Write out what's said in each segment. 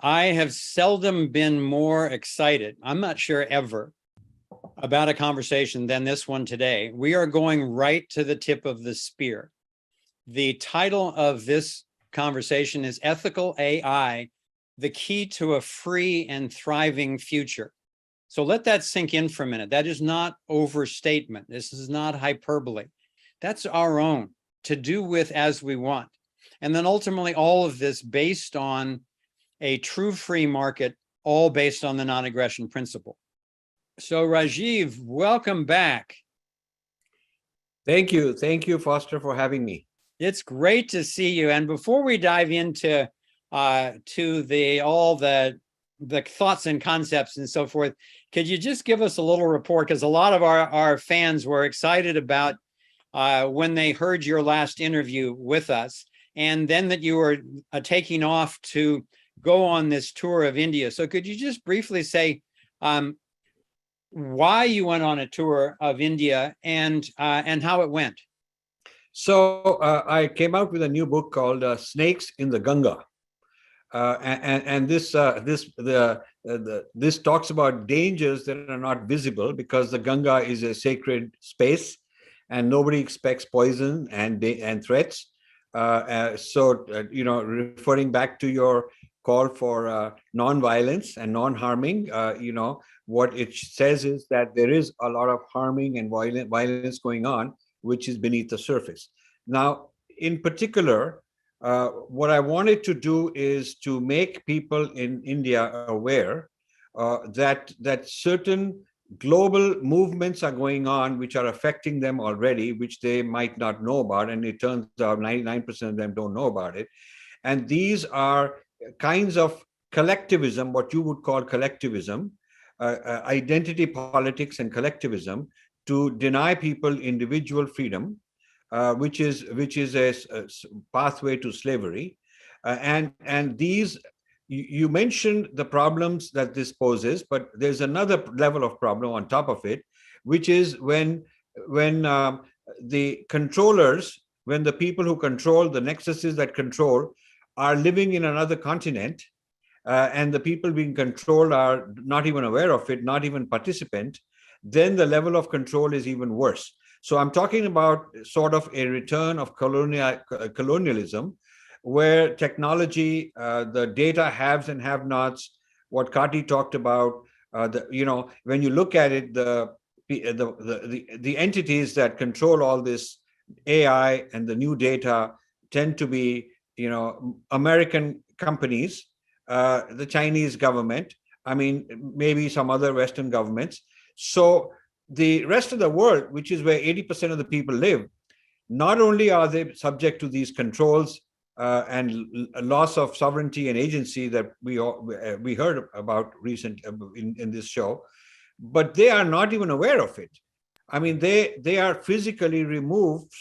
I have seldom been more excited, I'm not sure ever, about a conversation than this one today. We are going right to the tip of the spear. The title of this conversation is Ethical AI, the Key to a Free and Thriving Future. So let that sink in for a minute. That is not overstatement. This is not hyperbole. That's our own, to do with as we want. And then ultimately all of this based on a true free market, all based on the non-aggression principle. So Rajiv, welcome back. Thank you. Thank you, Foster, for having me. It's great to see you. And before we dive into all the thoughts and concepts and so forth, could you just give us a little report? Because a lot of our fans were excited about when they heard your last interview with us, and then that you were taking off to go on this tour of India. So could you just briefly say why you went on a tour of India and how it went? So I came out with a new book called Snakes in the Ganga. This talks about dangers that are not visible because the Ganga is a sacred space and nobody expects poison and threats. Referring back to your call for non-violence and non-harming, what it says is that there is a lot of harming and violence going on, which is beneath the surface. Now, in particular, what I wanted to do is to make people in India aware that certain global movements are going on which are affecting them already, which they might not know about. And it turns out 99% of them don't know about it. And these are kinds of collectivism, what you would call collectivism, identity politics and collectivism, to deny people individual freedom, which is a pathway to slavery. And these, you mentioned the problems that this poses, but there's another level of problem on top of it, which is when the controllers, when the people who control the nexuses that control are living in another continent, and the people being controlled are not even aware of it, not even participant, then the level of control is even worse. So I'm talking about sort of a return of colonialism, where technology, the data haves and have-nots, what Kati talked about, when you look at it, the entities that control all this AI and the new data tend to be, American companies, the Chinese government, maybe some other Western governments. So the rest of the world, which is where 80% of the people live, not only are they subject to these controls and loss of sovereignty and agency that we heard about recent in this show, but they are not even aware of it. They are physically removed.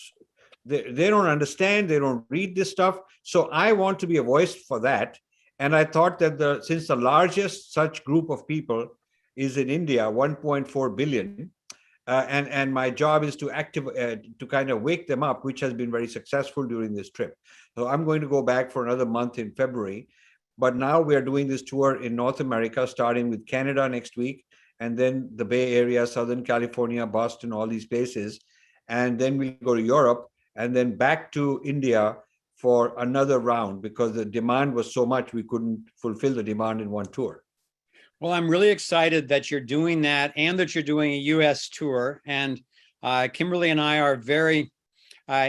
They don't understand. They don't read this stuff. So I want to be a voice for that. And I thought that since the largest such group of people is in India, 1.4 billion, and my job is to kind of wake them up, which has been very successful during this trip. So I'm going to go back for another month in February. But now we are doing this tour in North America, starting with Canada next week, and then the Bay Area, Southern California, Boston, all these places. And then we'll go to Europe and then back to India for another round, because the demand was so much, we couldn't fulfill the demand in one tour. Well, I'm really excited that you're doing that and that you're doing a U.S. tour. And Kimberly and I are very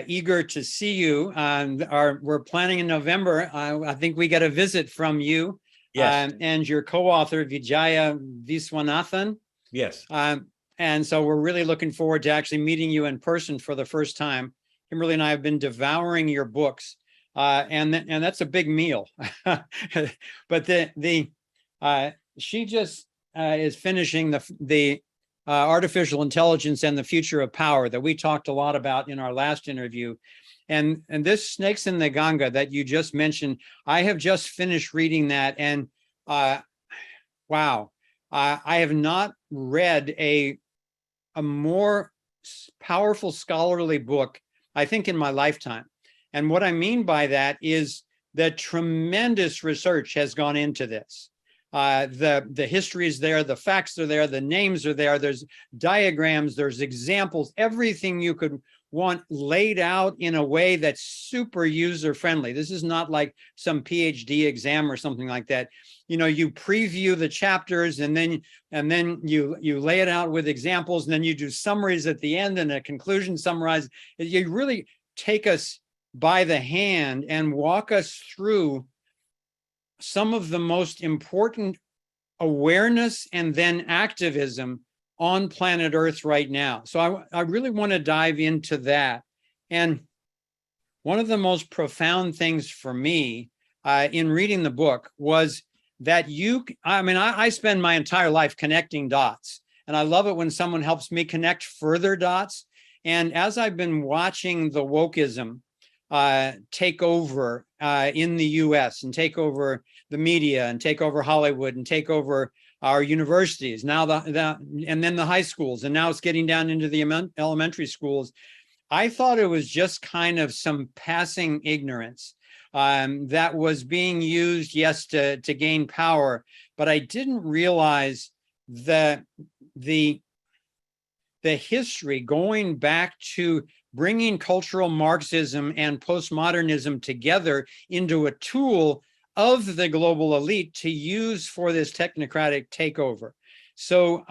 eager to see you. We're planning in November. I think we get a visit from you. Yes. And your co-author, Vijaya Viswanathan. Yes. And so we're really looking forward to actually meeting you in person for the first time. Kimberly and I have been devouring your books, and that's a big meal. But she just is finishing the artificial intelligence and the future of power that we talked a lot about in our last interview. And this Snakes in the Ganga that you just mentioned, I have just finished reading that, and wow, I have not read a more powerful scholarly book, I think, in my lifetime. And what I mean by that is that tremendous research has gone into this. The history is there, the facts are there, the names are there, there's diagrams, there's examples, everything you could want laid out in a way that's super user friendly. This is not like some PhD exam or something like that. You know, you preview the chapters and then you lay it out with examples, and then you do summaries at the end and a conclusion summarize. You really take us by the hand and walk us through some of the most important awareness and then activism on planet Earth right now. So I really want to dive into that. And one of the most profound things for me in reading the book was that I spend my entire life connecting dots, and I love it when someone helps me connect further dots. And as I've been watching the wokeism take over in the US and take over the media and take over Hollywood and take over our universities, now and then the high schools, and now it's getting down into the elementary schools. I thought it was just kind of some passing ignorance that was being used, yes, to gain power, but I didn't realize that the history going back to bringing cultural Marxism and postmodernism together into a tool of the global elite to use for this technocratic takeover. So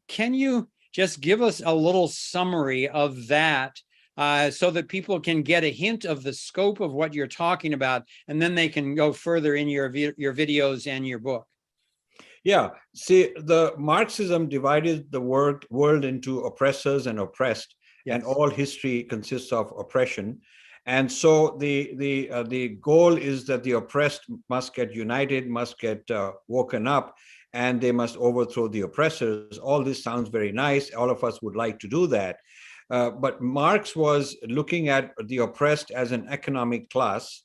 can you just give us a little summary of that so that people can get a hint of the scope of what you're talking about, and then they can go further in your videos and your book? Yeah, see, the Marxism divided the world into oppressors and oppressed, yes. And all history consists of oppression. And so the goal is that the oppressed must get united, must get woken up, and they must overthrow the oppressors. All this sounds very nice. All of us would like to do that. But Marx was looking at the oppressed as an economic class,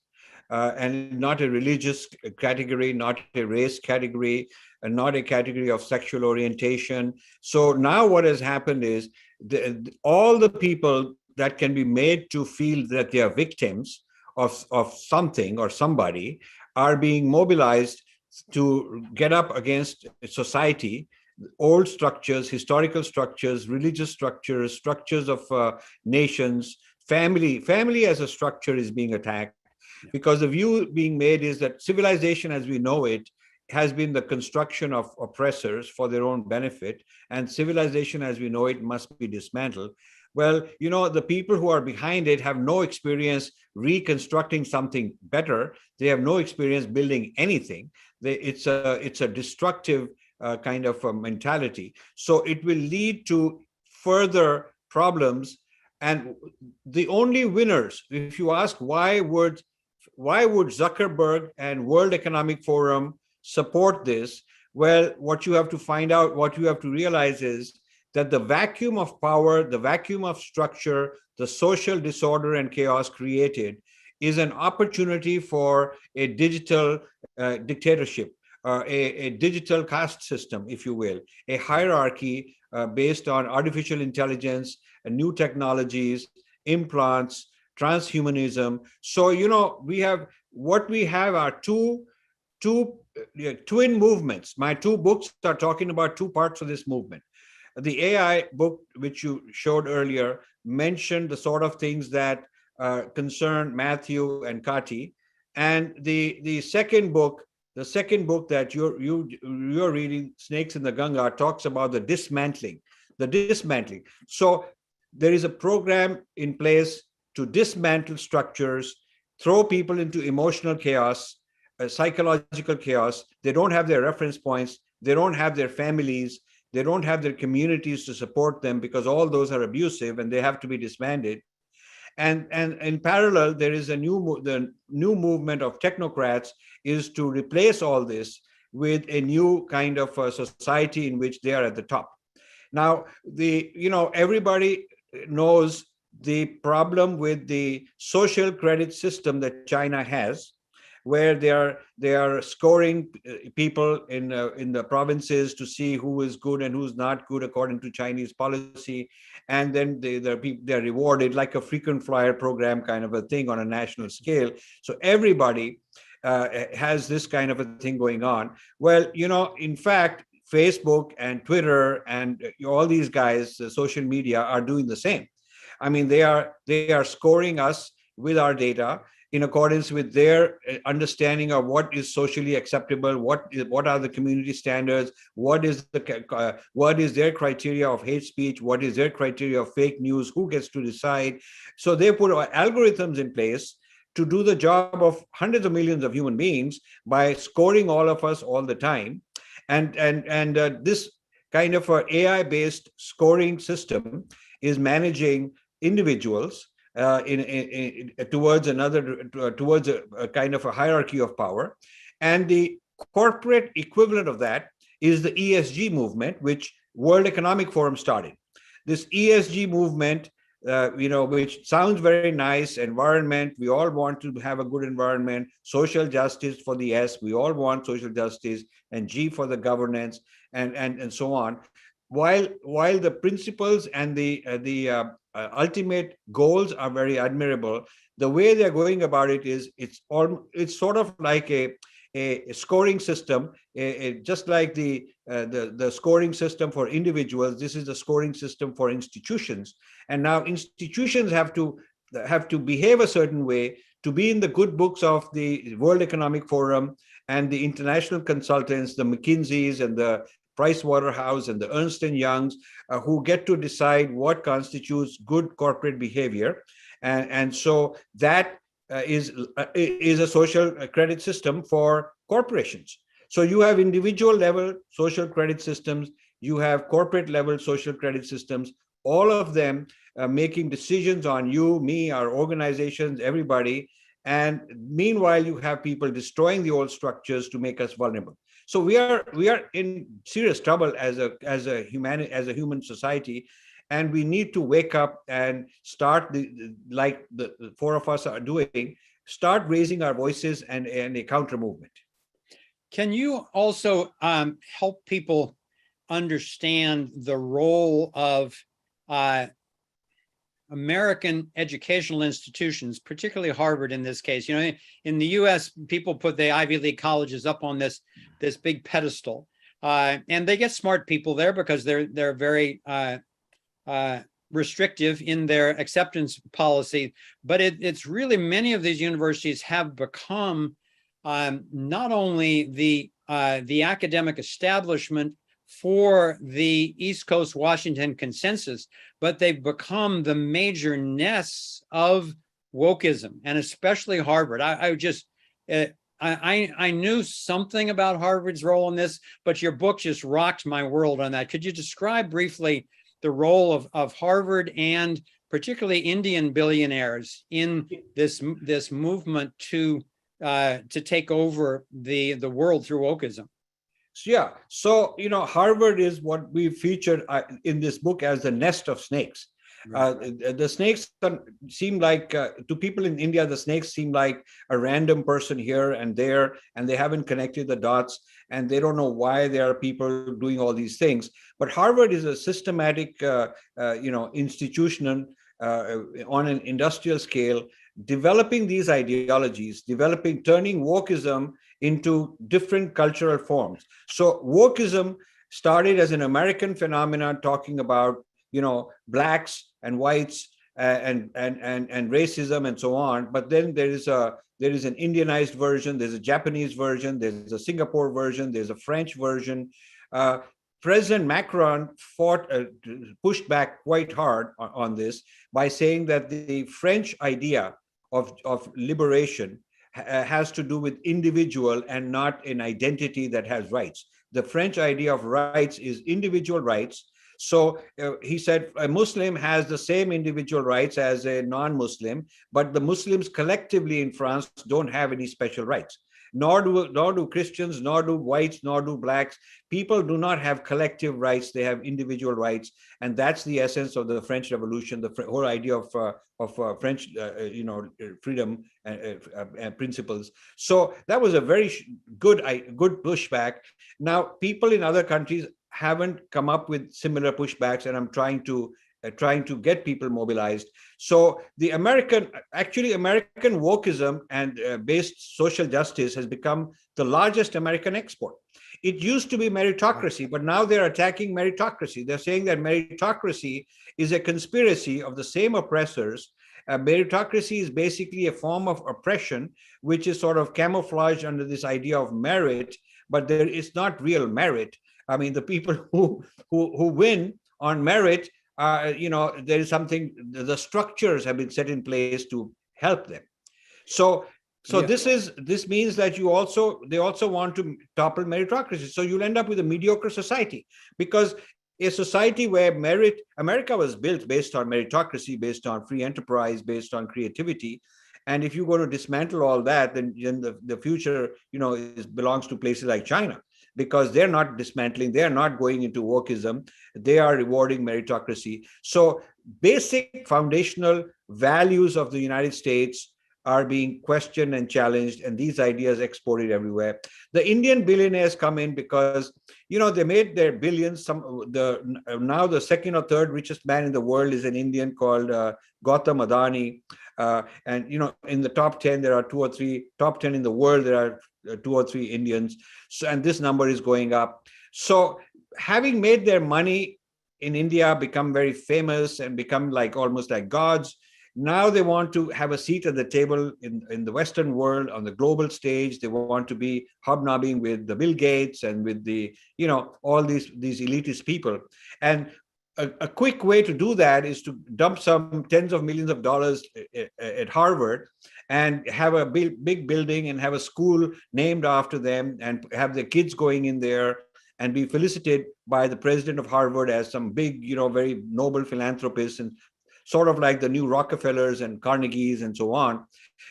and not a religious category, not a race category, and not a category of sexual orientation. So now what has happened is all the people that can be made to feel that they are victims of something or somebody are being mobilized to get up against society, old structures, historical structures, religious structures, structures of nations. Family as a structure is being attacked, because the view being made is that civilization as we know it has been the construction of oppressors for their own benefit, and civilization as we know it must be dismantled. Well, you know, the people who are behind it have no experience reconstructing something better. They have no experience building anything. It's a destructive kind of a mentality. So it will lead to further problems. And the only winners, if you ask why would Zuckerberg and World Economic Forum support this? Well, what you have to find out, what you have to realize is that the vacuum of power, the vacuum of structure, the social disorder and chaos created is an opportunity for a digital dictatorship, a digital caste system, if you will, a hierarchy based on artificial intelligence, new technologies, implants, transhumanism. So, you know, we have are two twin movements. My two books are talking about two parts of this movement. The AI book, which you showed earlier, mentioned the sort of things that concern Matthew and Kati. And the second book that you're reading, Snakes in the Ganga, talks about the dismantling. So there is a program in place to dismantle structures, throw people into emotional chaos, psychological chaos. They don't have their reference points. They don't have their families. They don't have their communities to support them, because all those are abusive and they have to be disbanded. And in parallel, there is the new movement of technocrats is to replace all this with a new kind of society in which they are at the top. Now, everybody knows the problem with the social credit system that China has, where they are scoring people in the provinces to see who is good and who's not good according to Chinese policy, and then they're rewarded like a frequent flyer program kind of a thing on a national scale. So everybody has this kind of a thing going on. Well, in fact, Facebook and Twitter and all these guys, social media, are doing the same. I mean, they are scoring us with our data in accordance with their understanding of what is socially acceptable, what are the community standards, what is their criteria of hate speech, what is their criteria of fake news, who gets to decide. So they put algorithms in place to do the job of hundreds of millions of human beings by scoring all of us all the time. And this kind of a AI-based scoring system is managing individuals towards a kind of a hierarchy of power. And the corporate equivalent of that is the ESG movement, which World Economic Forum started. This ESG movement, which sounds very nice, environment, we all want to have a good environment, social justice for the S, we all want social justice, and G for the governance, and so on. While the principles and the ultimate goals are very admirable, the way they're going about it is it's sort of like a scoring system, just like the scoring system for individuals. This is the scoring system for institutions, and now institutions have to behave a certain way to be in the good books of the World Economic Forum and the international consultants, the McKinseys and the Price Waterhouse and the Ernst & Youngs, who get to decide what constitutes good corporate behavior. And so that is a social credit system for corporations. So you have individual level social credit systems, you have corporate level social credit systems, all of them making decisions on you, me, our organizations, everybody. And meanwhile, you have people destroying the old structures to make us vulnerable. So we are in serious trouble as a human society, and we need to wake up and start like the four of us are doing, start raising our voices and a counter movement. Can you also help people understand the role of American educational institutions, particularly Harvard in this case? In the US, people put the Ivy League colleges up on this big pedestal, and they get smart people there because they're very restrictive in their acceptance policy. But it's really, many of these universities have become not only the academic establishment for the East Coast Washington consensus, but they've become the major nests of wokeism, and especially Harvard. I knew something about Harvard's role in this, but your book just rocked my world on that. Could you describe briefly the role of Harvard and particularly Indian billionaires in this movement to take over the world through wokeism? Yeah. So, Harvard is what we featured in this book as the nest of snakes. The snakes seem like, to people in India, the snakes seem like a random person here and there, and they haven't connected the dots, and they don't know why there are people doing all these things. But Harvard is a systematic, institution on an industrial scale, developing these ideologies, turning wokeism into different cultural forms. So wokeism started as an American phenomenon, talking about blacks and whites and racism and so on. But then there is an Indianized version, there's a Japanese version, there's a Singapore version, there's a French version. President Macron pushed back quite hard on this by saying that the French idea of liberation has to do with individual and not an identity that has rights. The French idea of rights is individual rights. So he said a Muslim has the same individual rights as a non-Muslim, but the Muslims collectively in France don't have any special rights. Nor do Christians, nor do whites, nor do blacks. People do not have collective rights; they have individual rights, and that's the essence of the French Revolution. The whole idea of French, freedom and principles. So that was a very good pushback. Now, people in other countries haven't come up with similar pushbacks, and I'm trying to trying to get people mobilized. So the American wokeism and based social justice has become the largest American export. It used to be meritocracy, but now they're attacking meritocracy. They're saying that meritocracy is a conspiracy of the same oppressors. Meritocracy is basically a form of oppression, which is sort of camouflaged under this idea of merit, but there is not real merit. I mean, the people who win on merit, there is something. The structures have been set in place to help them. So Yeah. this means that they also want to topple meritocracy. So you'll end up with a mediocre society, because a society where America was built based on meritocracy, based on free enterprise, based on creativity. And if you go to dismantle all that, then the future, belongs to places like China, because they're not dismantling, they're not going into wokeism, they are rewarding meritocracy. So basic foundational values of the United States are being questioned and challenged, and these ideas exported everywhere. The Indian billionaires come in because, they made their billions. Now the second or third richest man in the world is an Indian called Gautam Adani. And in the top 10, there are top 10 in the world, there are 2 or 3 Indians. So, and this number is going up. So having made their money in India, become very famous and become almost like gods, now they want to have a seat at the table in the Western world, on the global stage. They want to be hobnobbing with the Bill Gates and with the, all these elitist people. And a quick way to do that is to dump some tens of millions of dollars at Harvard and have a big building and have a school named after them and have their kids going in there and be felicitated by the president of Harvard as some big, very noble philanthropist, and sort of like the new Rockefellers and Carnegies and so on.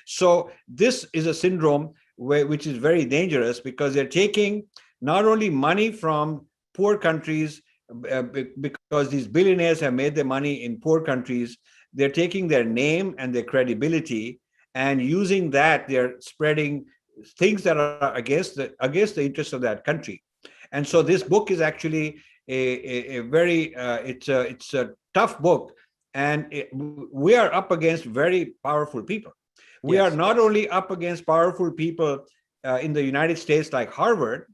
So this is a syndrome which is very dangerous, because they're taking not only money from poor countries, because these billionaires have made their money in poor countries, they're taking their name and their credibility, and using that, they're spreading things that are against the interests of that country. And so this book is actually a very, it's a tough book. And we are up against very powerful people. We are not only up against powerful people in the United States like Harvard,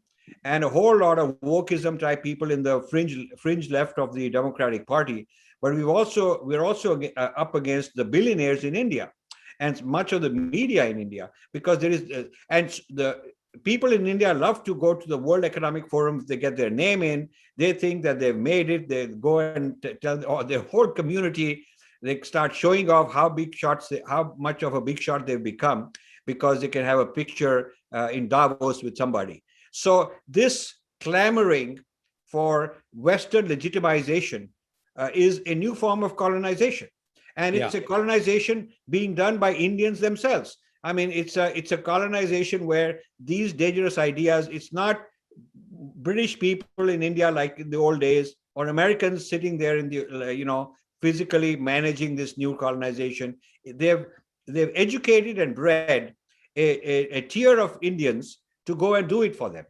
and a whole lot of wokeism type people in the fringe left of the Democratic Party, but we're also up against the billionaires in India and much of the media in India, because there is and the people in India love to go to the World Economic Forum. They get their name in, they think that they've made it, they go and tell their whole community, they start showing off how much of a big shot they've become, because they can have a picture in Davos with somebody. So this clamoring for Western legitimization is a new form of colonization. And it's a colonization being done by Indians themselves. I mean, it's a colonization where these dangerous ideas, it's not British people in India like in the old days, or Americans sitting there in the, physically managing this new colonization. They've educated and bred a tier of Indians to go and do it for them.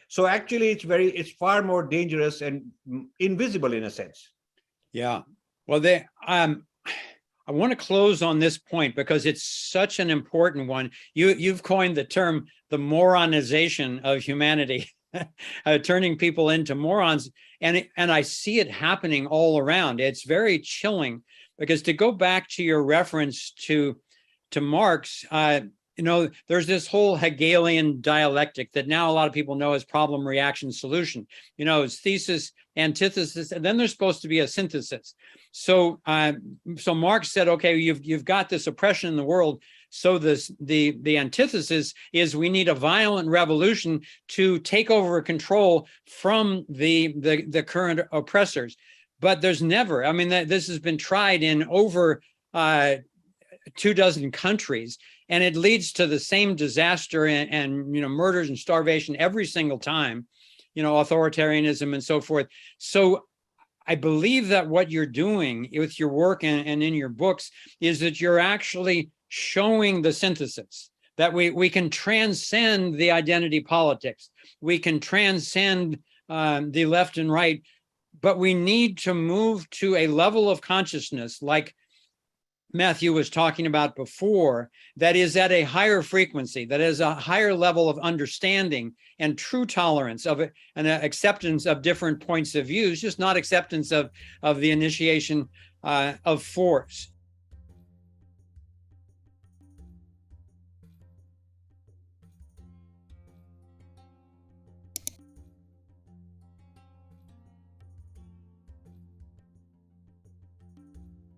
So actually, it's far more dangerous and invisible in a sense. Yeah. Well, I want to close on this point because it's such an important one. You've coined the term the moronization of humanity, turning people into morons, and I see it happening all around. It's very chilling, because to go back to your reference to Marx, there's this whole Hegelian dialectic that now a lot of people know as problem, reaction, solution. It's thesis, antithesis, and then there's supposed to be a synthesis. So Marx said, okay, you've got this oppression in the world. So the antithesis is we need a violent revolution to take over control from the current oppressors. But there's never, this has been tried in over 24 countries, and it leads to the same disaster and murders and starvation every single time, authoritarianism and so forth. So I believe that what you're doing with your work and in your books is that you're actually showing the synthesis, that we can transcend the identity politics. We can transcend the left and right but we need to move to a level of consciousness, like Matthew was talking about before, that is at a higher frequency, that is a higher level of understanding and true tolerance of it, and acceptance of different points of views, just not acceptance of the initiation of force.